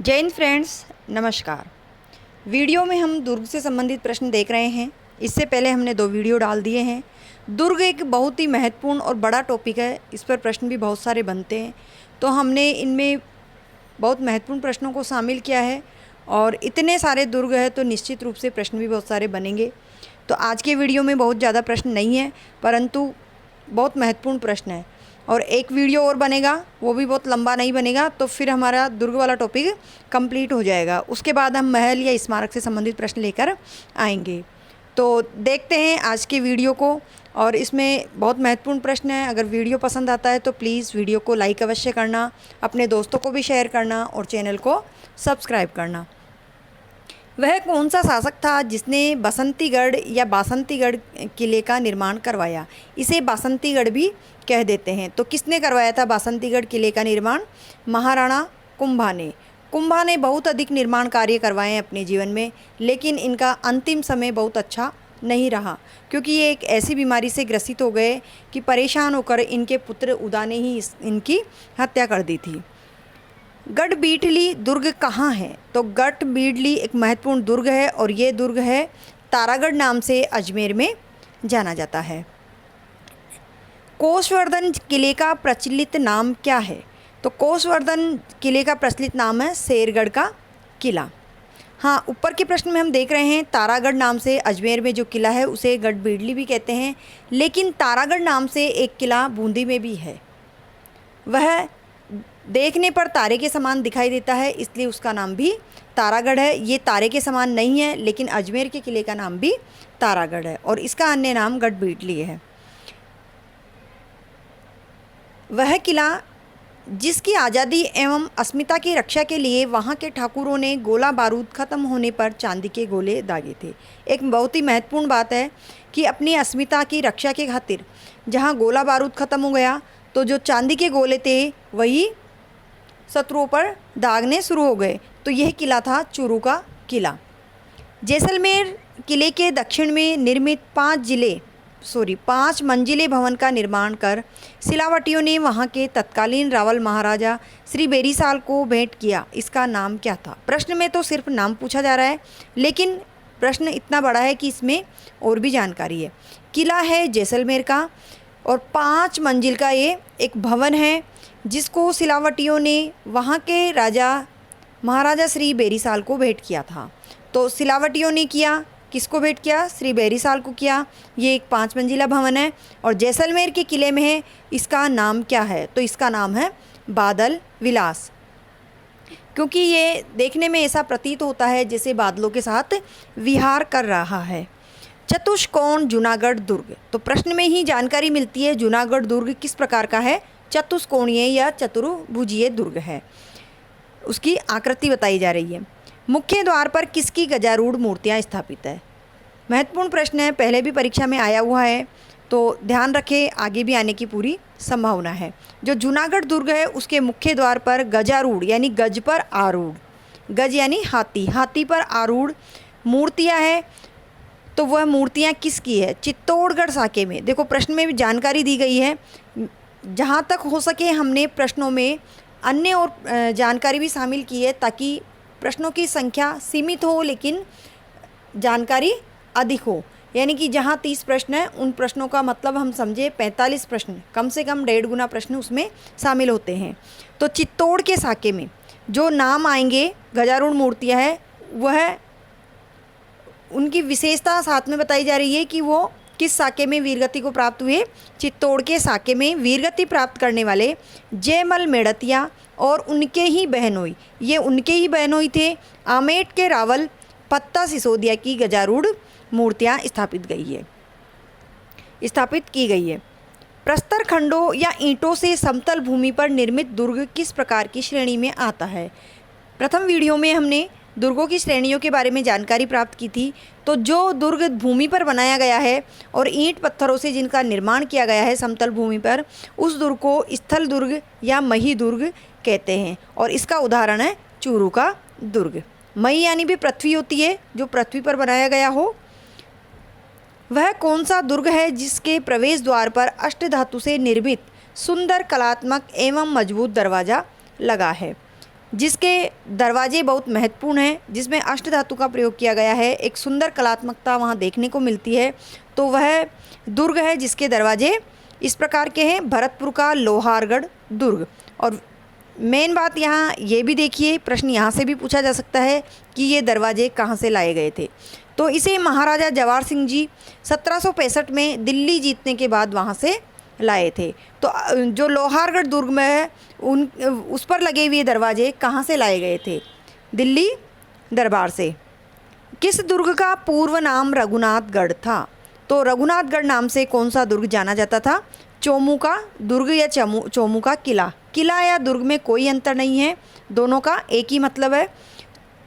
जय हिंद फ्रेंड्स, नमस्कार। वीडियो में हम दुर्ग से संबंधित प्रश्न देख रहे हैं। इससे पहले हमने 2 वीडियो डाल दिए हैं। दुर्ग एक बहुत ही महत्वपूर्ण और बड़ा टॉपिक है, इस पर प्रश्न भी बहुत सारे बनते हैं, तो हमने इनमें बहुत महत्वपूर्ण प्रश्नों को शामिल किया है और इतने सारे दुर्ग है तो निश्चित रूप से प्रश्न भी बहुत सारे बनेंगे। तो आज के वीडियो में बहुत ज़्यादा प्रश्न नहीं है, परंतु बहुत महत्वपूर्ण प्रश्न है और एक वीडियो और बनेगा, वो भी बहुत लंबा नहीं बनेगा, तो फिर हमारा दुर्ग वाला टॉपिक कंप्लीट हो जाएगा। उसके बाद हम महल या स्मारक से संबंधित प्रश्न लेकर आएंगे। तो देखते हैं आज के वीडियो को, और इसमें बहुत महत्वपूर्ण प्रश्न है। अगर वीडियो पसंद आता है तो प्लीज़ वीडियो को लाइक अवश्य करना, अपने दोस्तों को भी शेयर करना और चैनल को सब्सक्राइब करना। वह कौन सा शासक था जिसने बसंतीगढ़ या बासंतीगढ़ किले का निर्माण करवाया? इसे बासंतीगढ़ भी कह देते हैं। तो किसने करवाया था बासंतीगढ़ किले का निर्माण? महाराणा कुंभा ने। कुंभा ने बहुत अधिक निर्माण कार्य करवाए हैं अपने जीवन में, लेकिन इनका अंतिम समय बहुत अच्छा नहीं रहा, क्योंकि ये एक ऐसी बीमारी से ग्रसित हो गए कि परेशान होकर इनके पुत्र उदा ने ही इनकी हत्या कर दी थी। गढ़बीटली दुर्ग कहाँ है? तो गढ़बीटली एक महत्वपूर्ण दुर्ग है और ये दुर्ग है तारागढ़ नाम से अजमेर में जाना जाता है। कोषवर्धन किले का प्रचलित नाम क्या है? तो कोषवर्धन किले का प्रचलित नाम है शेरगढ़ का किला। हाँ, ऊपर के प्रश्न में हम देख रहे हैं तारागढ़ नाम से अजमेर में जो किला है उसे गढ़बीटली भी कहते हैं, लेकिन तारागढ़ नाम से एक किला बूंदी में भी है। वह देखने पर तारे के समान दिखाई देता है, इसलिए उसका नाम भी तारागढ़ है। ये तारे के समान नहीं है, लेकिन अजमेर के किले का नाम भी तारागढ़ है और इसका अन्य नाम गढ़बीटली है। वह किला जिसकी आज़ादी एवं अस्मिता की रक्षा के लिए वहाँ के ठाकुरों ने गोला बारूद ख़त्म होने पर चांदी के गोले दागे थे। एक बहुत ही महत्वपूर्ण बात है कि अपनी अस्मिता की रक्षा के खातिर जहाँ गोला बारूद ख़त्म हो गया तो जो चांदी के गोले थे वही शत्रुओं पर दागने शुरू हो गए। तो यह किला था चूरू का किला। जैसलमेर किले के दक्षिण में निर्मित 5 मंजिले भवन का निर्माण कर सिलावटियों ने वहां के तत्कालीन रावल महाराजा श्री बेरीसाल को भेंट किया। इसका नाम क्या था? प्रश्न में तो सिर्फ नाम पूछा जा रहा है, लेकिन प्रश्न इतना बड़ा है कि इसमें और भी जानकारी है। किला है जैसलमेर का और 5 मंजिल का ये एक भवन है, जिसको सिलावटियों ने वहाँ के राजा महाराजा श्री बेरीसाल को भेंट किया था। तो सिलावटियों ने किया, किसको भेंट किया? श्री बेरीसाल को किया। ये एक 5 मंजिला भवन है और जैसलमेर के किले में है। इसका नाम क्या है? तो इसका नाम है बादल विलास, क्योंकि ये देखने में ऐसा प्रतीत होता है जैसे बादलों के साथ विहार कर रहा है। चतुष्कोण जूनागढ़ दुर्ग। तो प्रश्न में ही जानकारी मिलती है जूनागढ़ दुर्ग किस प्रकार का है। चतुष्कोणीय या चतुर्भुजीय दुर्ग है, उसकी आकृति बताई जा रही है। मुख्य द्वार पर किसकी गजारूढ़ मूर्तियां स्थापित है? महत्वपूर्ण प्रश्न है, पहले भी परीक्षा में आया हुआ है, तो ध्यान रखें, आगे भी आने की पूरी संभावना है। जो जूनागढ़ दुर्ग है उसके मुख्य द्वार पर गजारूढ़ यानी गज पर आरूढ़, गज यानी हाथी, हाथी पर आरूढ़ मूर्तियां हैं। तो वह मूर्तियां किसकी है? चित्तौड़गढ़ साके में। देखो प्रश्न में भी जानकारी दी गई है, जहाँ तक हो सके हमने प्रश्नों में अन्य और जानकारी भी शामिल की है, ताकि प्रश्नों की संख्या सीमित हो लेकिन जानकारी अधिक हो। यानी कि जहाँ 30 प्रश्न हैं उन प्रश्नों का मतलब हम समझे 45 प्रश्न, कम से कम 1.5 गुना प्रश्न उसमें शामिल होते हैं। तो चित्तौड़ के साके में जो नाम आएंगे गजारूढ़ मूर्तियाँ हैं, वह उनकी विशेषता साथ में बताई जा रही है कि वो किस साके में वीरगति को प्राप्त हुए। चित्तौड़ के साके में वीरगति प्राप्त करने वाले जयमल मेड़तिया और उनके ही बहनोई, ये उनके ही बहनोई थे, आमेट के रावल पत्ता सिसोदिया की गजारूढ़ मूर्तियाँ स्थापित की गई है। प्रस्तर खंडों या ईंटों से समतल भूमि पर निर्मित दुर्ग किस प्रकार की श्रेणी में आता है? प्रथम वीडियो में हमने दुर्गों की श्रेणियों के बारे में जानकारी प्राप्त की थी। तो जो दुर्ग भूमि पर बनाया गया है और ईंट पत्थरों से जिनका निर्माण किया गया है समतल भूमि पर, उस दुर्ग को स्थल दुर्ग या मही दुर्ग कहते हैं और इसका उदाहरण है चूरू का दुर्ग। मही यानी भी पृथ्वी होती है, जो पृथ्वी पर बनाया गया हो। वह कौन सा दुर्ग है जिसके प्रवेश द्वार पर अष्टधातु से निर्मित सुंदर कलात्मक एवं मजबूत दरवाज़ा लगा है? जिसके दरवाजे बहुत महत्वपूर्ण हैं, जिसमें अष्टधातु का प्रयोग किया गया है, एक सुंदर कलात्मकता वहाँ देखने को मिलती है, तो वह दुर्ग है जिसके दरवाजे इस प्रकार के हैं, भरतपुर का लोहारगढ़ दुर्ग। और मेन बात यहाँ ये भी देखिए, प्रश्न यहाँ से भी पूछा जा सकता है कि ये दरवाजे कहाँ से लाए गए थे। तो इसे महाराजा जवाहर सिंह जी 1765 में दिल्ली जीतने के बाद वहाँ से लाए थे। तो जो लोहारगढ़ दुर्ग में है उस पर लगे हुए दरवाजे कहाँ से लाए गए थे? दिल्ली दरबार से। किस दुर्ग का पूर्व नाम रघुनाथगढ़ था? तो रघुनाथगढ़ नाम से कौन सा दुर्ग जाना जाता था? चोमू का दुर्ग या चोमू का किला। किला या दुर्ग में कोई अंतर नहीं है, दोनों का एक ही मतलब है।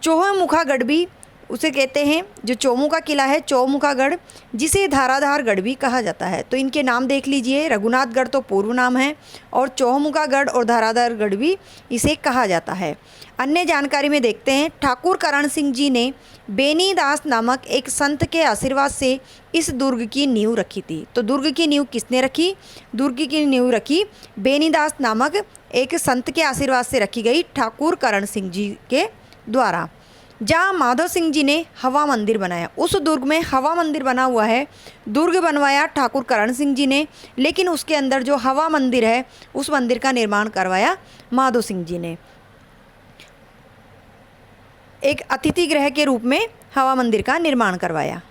चौमुखागढ़ भी उसे कहते हैं, जो चोमू का किला है चौमुखागढ़, जिसे धाराधारगढ़ भी कहा जाता है। तो इनके नाम देख लीजिए, रघुनाथगढ़ तो पूर्व नाम है और चौमुखागढ़ और धाराधारगढ़ भी इसे कहा जाता है। अन्य जानकारी में देखते हैं, ठाकुर करण सिंह जी ने बेनीदास नामक एक संत के आशीर्वाद से इस दुर्ग की नींव रखी थी। तो दुर्ग की नींव किसने रखी? दुर्ग की नींव रखी बेनीदास नामक एक संत के आशीर्वाद से रखी गई, ठाकुर करण सिंह जी के द्वारा। जहाँ माधव सिंह जी ने हवा मंदिर बनाया, उस दुर्ग में हवा मंदिर बना हुआ है। दुर्ग बनवाया ठाकुर करण सिंह जी ने, लेकिन उसके अंदर जो हवा मंदिर है उस मंदिर का निर्माण करवाया माधव सिंह जी ने। एक अतिथि गृह के रूप में हवा मंदिर का निर्माण करवाया।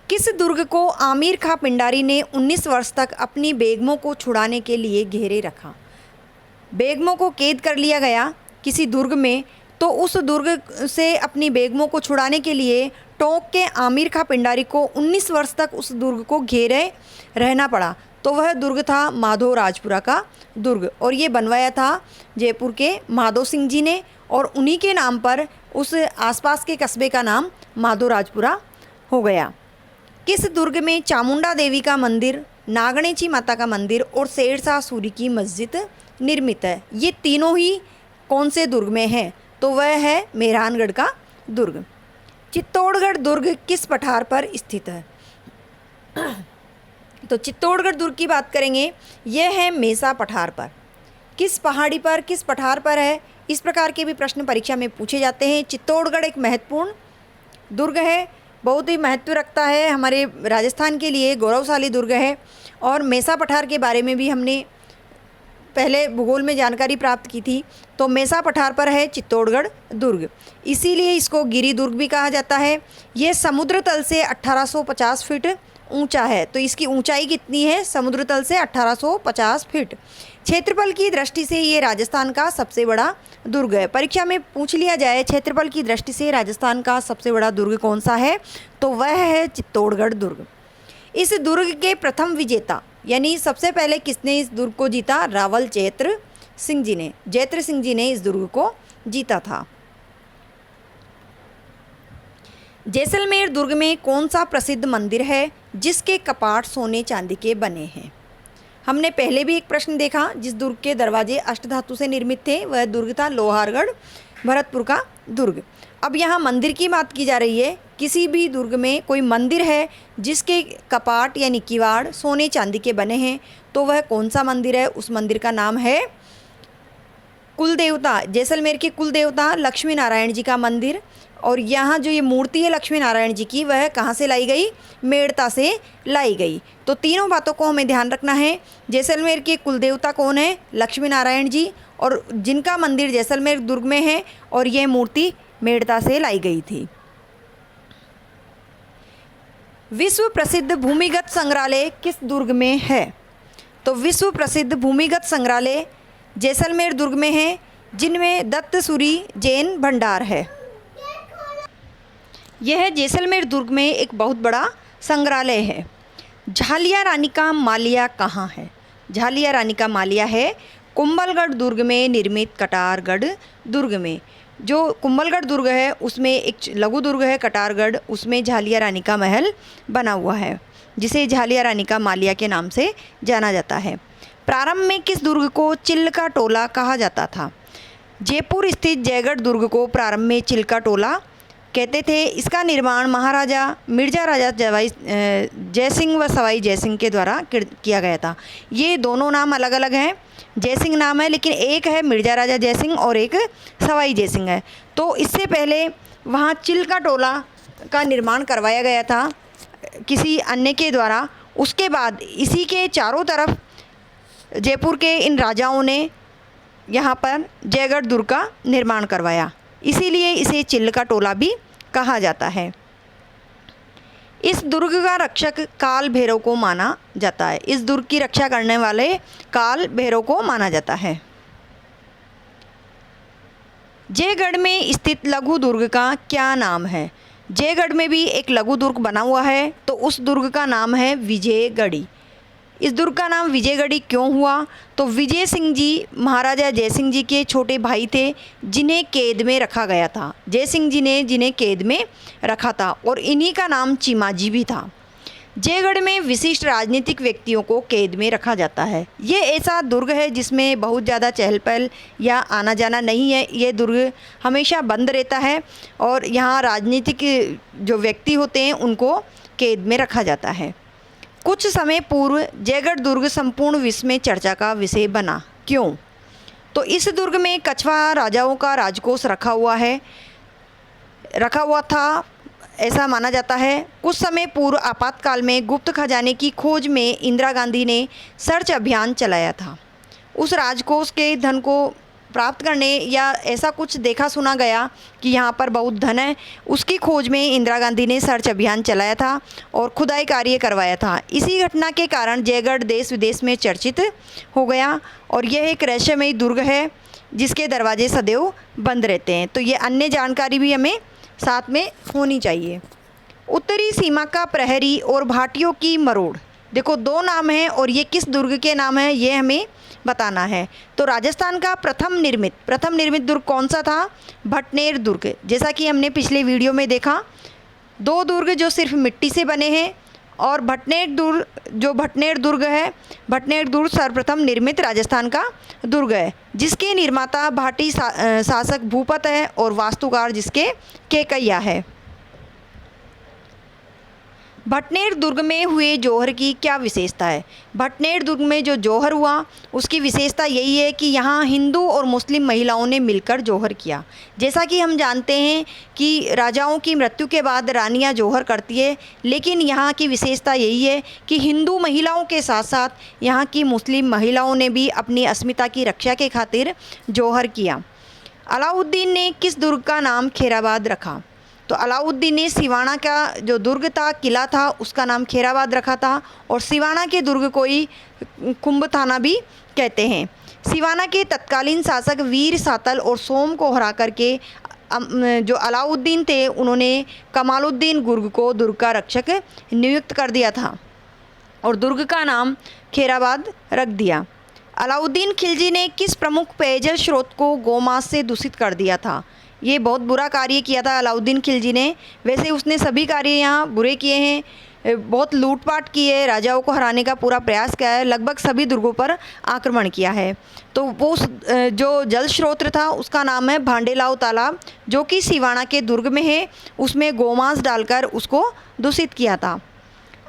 किस दुर्ग को आमिर खां पिंडारी ने 19 वर्ष तक अपनी बेगमों को छुड़ाने के लिए घेरे रखा? बेगमों को कैद कर लिया गया किसी दुर्ग में, तो उस दुर्ग से अपनी बेगमों को छुड़ाने के लिए टोंक के आमिर खां पिंडारी को 19 वर्ष तक उस दुर्ग को घेरे रहना पड़ा। तो वह दुर्ग था माधो राजपुरा का दुर्ग, और ये बनवाया था जयपुर के माधो सिंह जी ने, और उन्हीं के नाम पर उस आसपास के कस्बे का नाम माधो राजपुरा हो गया। किस दुर्ग में चामुंडा देवी का मंदिर, नागणेची माता का मंदिर और शेरशाह सूरी की मस्जिद निर्मित है? ये तीनों ही कौन से दुर्ग में है? तो वह है मेहरानगढ़ का दुर्ग। चित्तौड़गढ़ दुर्ग किस पठार पर स्थित है? तो चित्तौड़गढ़ दुर्ग की बात करेंगे, यह है मेसा पठार पर। किस पहाड़ी पर, किस पठार पर है? इस प्रकार के भी प्रश्न परीक्षा में पूछे जाते हैं। चित्तौड़गढ़ एक महत्वपूर्ण दुर्ग है, बहुत ही महत्व रखता है हमारे राजस्थान के लिए, गौरवशाली दुर्ग है। और मेसा पठार के बारे में भी हमने पहले भूगोल में जानकारी प्राप्त की थी। तो मेसा पठार पर है चित्तौड़गढ़ दुर्ग, इसीलिए इसको गिरी दुर्ग भी कहा जाता है। ये समुद्र तल से 1850 फीट ऊंचा है। तो इसकी ऊंचाई कितनी है? समुद्र तल से 1850 फीट। क्षेत्रफल की दृष्टि से ये राजस्थान का सबसे बड़ा दुर्ग है। परीक्षा में पूछ लिया जाए क्षेत्रफल की दृष्टि से राजस्थान का सबसे बड़ा दुर्ग कौन सा है, तो वह है चित्तौड़गढ़ दुर्ग। इस दुर्ग के प्रथम विजेता यानी सबसे पहले किसने इस दुर्ग को जीता? रावल जैत्र सिंह जी ने। जैत्र सिंह जी ने इस दुर्ग को जीता था। जैसलमेर दुर्ग में कौन सा प्रसिद्ध मंदिर है जिसके कपाट सोने चांदी के बने हैं? हमने पहले भी एक प्रश्न देखा, जिस दुर्ग के दरवाजे अष्टधातु से निर्मित थे वह दुर्ग था लोहारगढ़, भरतपुर का दुर्ग। अब यहाँ मंदिर की बात की जा रही है। किसी भी दुर्ग में कोई मंदिर है जिसके कपाट यानी किवाड़ सोने चांदी के बने हैं, तो वह कौन सा मंदिर है? उस मंदिर का नाम है कुल देवता, जैसलमेर के कुल देवता लक्ष्मी नारायण जी का मंदिर। और यहाँ जो ये मूर्ति है लक्ष्मी नारायण जी की, वह कहाँ से लाई गई? मेड़ता से लाई गई। तो तीनों बातों को हमें ध्यान रखना है। जैसलमेर के कुल देवता कौन है? लक्ष्मी नारायण जी, और जिनका मंदिर जैसलमेर दुर्ग में है, और यह मूर्ति मेड़ता से लाई गई थी। विश्व प्रसिद्ध भूमिगत संग्रहालय किस दुर्ग में है? तो विश्व प्रसिद्ध भूमिगत संग्रहालय जैसलमेर दुर्ग में है, जिनमें दत्तसूरी जैन भंडार है। यह जैसलमेर दुर्ग में एक बहुत बड़ा संग्रहालय है। झालिया रानी का मालिया कहाँ है? झालिया रानी का मालिया है कुंभलगढ़ दुर्ग में निर्मित कटारगढ़ दुर्ग में। जो कुंभलगढ़ दुर्ग है उसमें एक लघु दुर्ग है कटारगढ़, उसमें झालिया रानी का महल बना हुआ है, जिसे झालिया रानी का मालिया के नाम से जाना जाता है। प्रारंभ में किस दुर्ग को चिल्का टोला कहा जाता था? जयपुर स्थित जयगढ़ दुर्ग को प्रारंभ में चिल्का टोला कहते थे। इसका निर्माण महाराजा मिर्जा राजा जयसिंह व सवाई जयसिंह के द्वारा किया गया था। ये दोनों नाम अलग अलग हैं। जयसिंह नाम है, लेकिन एक है मिर्जा राजा जयसिंह और एक सवाई जयसिंह है। तो इससे पहले वहाँ चिल्का टोला का निर्माण करवाया गया था किसी अन्य के द्वारा। उसके बाद इसी के चारों तरफ जयपुर के इन राजाओं ने यहाँ पर जयगढ़ दुर्ग का निर्माण करवाया, इसीलिए इसे चिल्का टोला भी कहा जाता है। इस दुर्ग का रक्षक काल भैरव को माना जाता है। इस दुर्ग की रक्षा करने वाले काल भैरव को माना जाता है। जयगढ़ में स्थित लघु दुर्ग का क्या नाम है? जयगढ़ में भी एक लघु दुर्ग बना हुआ है, तो उस दुर्ग का नाम है विजयगढ़ी। इस दुर्ग का नाम विजयगढ़ी क्यों हुआ? तो विजय सिंह जी महाराजा जयसिंह जी के छोटे भाई थे, जिन्हें कैद में रखा गया था। जयसिंह जी ने जिन्हें कैद में रखा था, और इन्हीं का नाम चिमाजी भी था। जयगढ़ में विशिष्ट राजनीतिक व्यक्तियों को कैद में रखा जाता है। ये ऐसा दुर्ग है जिसमें बहुत ज़्यादा चहल पहल या आना जाना नहीं है। ये दुर्ग हमेशा बंद रहता है, और यहाँ राजनीतिक जो व्यक्ति होते हैं उनको कैद में रखा जाता है। कुछ समय पूर्व जयगढ़ दुर्ग संपूर्ण विश्व में चर्चा का विषय बना। क्यों? तो इस दुर्ग में कछवा राजाओं का राजकोष रखा हुआ था, ऐसा माना जाता है। कुछ समय पूर्व आपातकाल में गुप्त खजाने की खोज में इंदिरा गांधी ने सर्च अभियान चलाया था। उस राजकोष के धन को प्राप्त करने या ऐसा कुछ देखा सुना गया कि यहाँ पर बहुत धन है, उसकी खोज में इंदिरा गांधी ने सर्च अभियान चलाया था और खुदाई कार्य करवाया था। इसी घटना के कारण जयगढ़ देश विदेश में चर्चित हो गया, और यह एक रहस्यमयी दुर्ग है जिसके दरवाजे सदैव बंद रहते हैं। तो ये अन्य जानकारी भी हमें साथ में होनी चाहिए। उत्तरी सीमा का प्रहरी और भाटियों की मरोड़, देखो दो नाम हैं और ये किस दुर्ग के नाम है ये हमें बताना है। तो राजस्थान का प्रथम निर्मित दुर्ग कौन सा था? भटनेर दुर्ग। जैसा कि हमने पिछले वीडियो में देखा, दो दुर्ग जो सिर्फ मिट्टी से बने हैं, और भटनेर दुर्ग है, भटनेर दुर्ग सर्वप्रथम निर्मित राजस्थान का दुर्ग है, जिसके निर्माता भाटी शासक भूपत है और वास्तुकार जिसके केकैया है। भटनेर दुर्ग में हुए जौहर की क्या विशेषता है? भटनेर दुर्ग में जो जौहर हुआ उसकी विशेषता यही है कि यहाँ हिंदू और मुस्लिम महिलाओं ने मिलकर जौहर किया। जैसा कि हम जानते हैं कि राजाओं की मृत्यु के बाद रानियाँ जौहर करती है, लेकिन यहाँ की विशेषता यही है कि हिंदू महिलाओं के साथ साथ यहाँ की मुस्लिम महिलाओं ने भी अपनी अस्मिता की रक्षा के खातिर जौहर किया। अलाउद्दीन ने किस दुर्ग का नाम खैराबाद रखा? तो अलाउद्दीन ने सिवाना का जो दुर्ग था, किला था, उसका नाम खैराबाद रखा था, और सिवाना के दुर्ग को ही कुंभ थाना भी कहते हैं। सिवाना के तत्कालीन शासक वीर सातल और सोम को हरा करके जो अलाउद्दीन थे उन्होंने कमालुद्दीन गुर्ग को दुर्ग का रक्षक नियुक्त कर दिया था और दुर्ग का नाम खैराबाद रख दिया। अलाउद्दीन खिलजी ने किस प्रमुख पेयजल स्रोत को गोमांस से दूषित कर दिया था? ये बहुत बुरा कार्य किया था अलाउद्दीन खिलजी ने। वैसे उसने सभी कार्य यहाँ बुरे किए हैं, बहुत लूटपाट की है, राजाओं को हराने का पूरा प्रयास किया है, लगभग सभी दुर्गों पर आक्रमण किया है। तो वो जो जल स्रोत था उसका नाम है भांडेलाव तालाब, जो कि सिवाना के दुर्ग में है। उसमें गोमांस डालकर उसको दूषित किया था।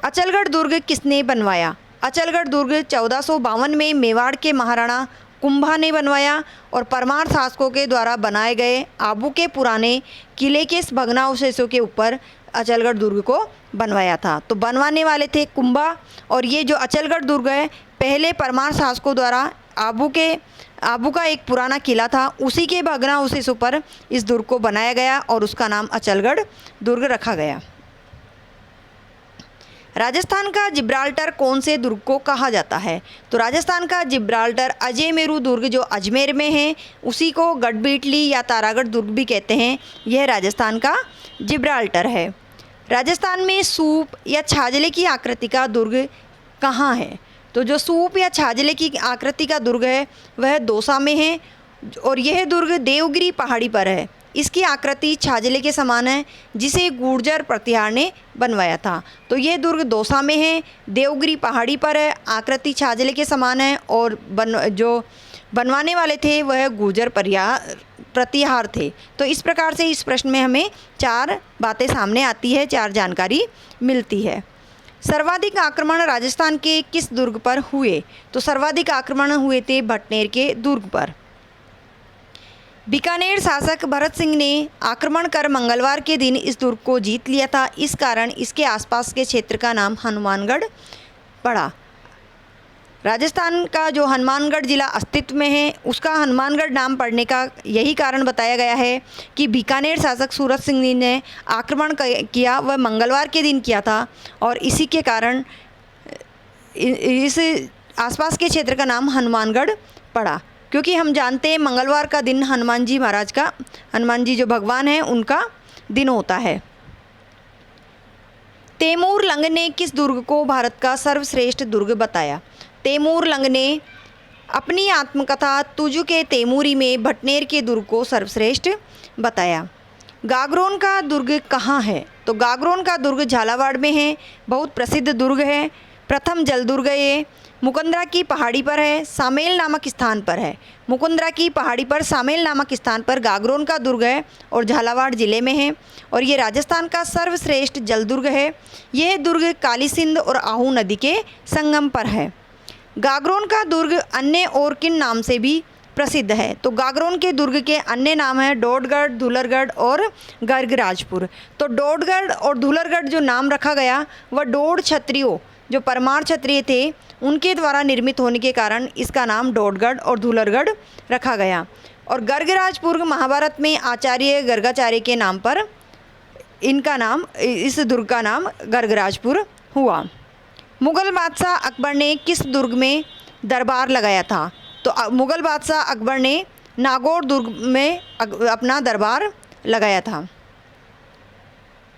अचलगढ़ दुर्ग किसने बनवाया? अचलगढ़ दुर्ग 1452 में मेवाड़ के महाराणा कुंभा ने बनवाया और परमार शासकों के द्वारा बनाए गए आबू के पुराने किले के भग्नावशेषों के ऊपर अचलगढ़ दुर्ग को बनवाया था। तो बनवाने वाले थे कुंभा, और ये जो अचलगढ़ दुर्ग है पहले परमार शासकों द्वारा आबू का एक पुराना किला था, उसी के भग्नावशेषों पर इस दुर्ग को बनाया गया और उसका नाम अचलगढ़ दुर्ग रखा गया। राजस्थान का जिब्राल्टर कौन से दुर्ग को कहा जाता है? तो राजस्थान का जिब्राल्टर अजयमेरू दुर्ग जो अजमेर में है उसी को गढ़बीटली या तारागढ़ दुर्ग भी कहते हैं। यह राजस्थान का जिब्राल्टर है। राजस्थान में सूप या छाजले की आकृति का दुर्ग कहाँ है? तो जो सूप या छाजले की आकृति का दुर्ग है वह दौसा में है, और यह दुर्ग देवगिरी पहाड़ी पर है। इसकी आकृति छाजले के समान है, जिसे गुर्जर प्रतिहार ने बनवाया था। तो यह दुर्ग दौसा में है, देवगिरी पहाड़ी पर है, आकृति छाजले के समान है, और जो बनवाने वाले थे वह गुर्जर प्रतिहार थे। तो इस प्रकार से इस प्रश्न में हमें 4 बातें सामने आती है, 4 जानकारी मिलती है। सर्वाधिक आक्रमण राजस्थान के किस दुर्ग पर हुए? तो सर्वाधिक आक्रमण हुए थे भटनेर के दुर्ग पर। बीकानेर शासक भरत सिंह ने आक्रमण कर मंगलवार के दिन इस दुर्ग को जीत लिया था। इस कारण इसके आसपास के क्षेत्र का नाम हनुमानगढ़ पड़ा। राजस्थान का जो हनुमानगढ़ जिला अस्तित्व में है, उसका हनुमानगढ़ नाम पड़ने का यही कारण बताया गया है कि बीकानेर शासक सूरत सिंह ने आक्रमण किया, वह मंगलवार के दिन किया था और इसी के कारण इस आसपास के क्षेत्र का नाम हनुमानगढ़ पड़ा। क्योंकि हम जानते हैं मंगलवार का दिन हनुमान जी महाराज का, हनुमान जी जो भगवान हैं उनका दिन होता है। तैमूर लंग ने किस दुर्ग को भारत का सर्वश्रेष्ठ दुर्ग बताया? तैमूर लंग ने अपनी आत्मकथा तुजु के तैमूरी में भटनेर के दुर्ग को सर्वश्रेष्ठ बताया। गागरोन का दुर्ग कहाँ है? तो गागरोन का दुर्ग झालावाड़ में है, बहुत प्रसिद्ध दुर्ग है, प्रथम जल दुर्ग ये मुकुंदरा की पहाड़ी पर है, सामेल नामक स्थान पर है। मुकुंदरा की पहाड़ी पर सामेल नामक स्थान पर गागरोन का दुर्ग है और झालावाड़ ज़िले में है और ये राजस्थान का सर्वश्रेष्ठ जल दुर्ग है। यह दुर्ग काली सिंध और आहू नदी के संगम पर है। गागरोन का दुर्ग अन्य और किन नाम से भी प्रसिद्ध है? तो गागरोन के दुर्ग के अन्य नाम हैं डोडगढ़, धुलरगढ़ और गर्गराजपुर। तो डोडगढ़ और धुलरगढ़ जो नाम रखा गया वह डोड क्षत्रियों, जो परमार क्षत्रिय थे, उनके द्वारा निर्मित होने के कारण इसका नाम डोडगढ़ और धुलरगढ़ रखा गया। और गर्गराजपुर महाभारत में आचार्य गर्गाचार्य के नाम पर इनका नाम, इस दुर्ग का नाम गर्गराजपुर हुआ। मुग़ल बादशाह अकबर ने किस दुर्ग में दरबार लगाया था? तो मुग़ल बादशाह अकबर ने नागौर दुर्ग में अपना दरबार लगाया था।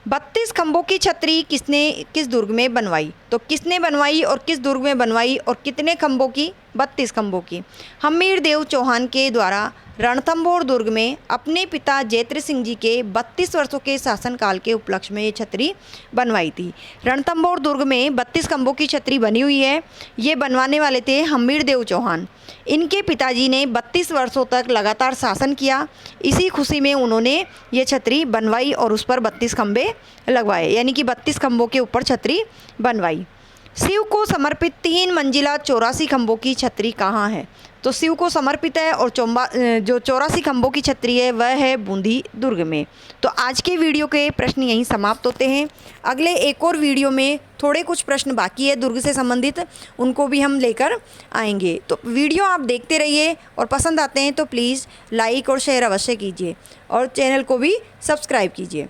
32 खंभों की छतरी किस दुर्ग में बनवाई? तो किसने बनवाई और किस दुर्ग में बनवाई और कितने खंभों की? 32 खंभों की। हम्मीर देव चौहान के द्वारा रणथंभौर दुर्ग में अपने पिता जैत्र सिंह जी के 32 वर्षों के शासनकाल के उपलक्ष्य में ये छतरी बनवाई थी। रणथंभौर दुर्ग में 32 खंभों की छतरी बनी हुई है। ये बनवाने वाले थे हम्मीर देव चौहान। इनके पिताजी ने 32 वर्षों तक लगातार शासन किया। इसी खुशी में उन्होंने ये छतरी बनवाई और उस पर 32 खंभे लगवाए, यानी कि 32 खंभों के ऊपर छतरी बनवाई। शिव को समर्पित 3 मंजिला 84 खंभों की छतरी कहाँ है? तो शिव को समर्पित है और जो 84 खंभों की छतरी है वह है बूंदी दुर्ग में। तो आज के वीडियो के प्रश्न यहीं समाप्त होते हैं। अगले एक और वीडियो में थोड़े कुछ प्रश्न बाकी है दुर्ग से संबंधित, उनको भी हम लेकर आएंगे। तो वीडियो आप देखते रहिए और पसंद आते हैं तो प्लीज़ लाइक और शेयर अवश्य कीजिए और चैनल को भी सब्सक्राइब कीजिए।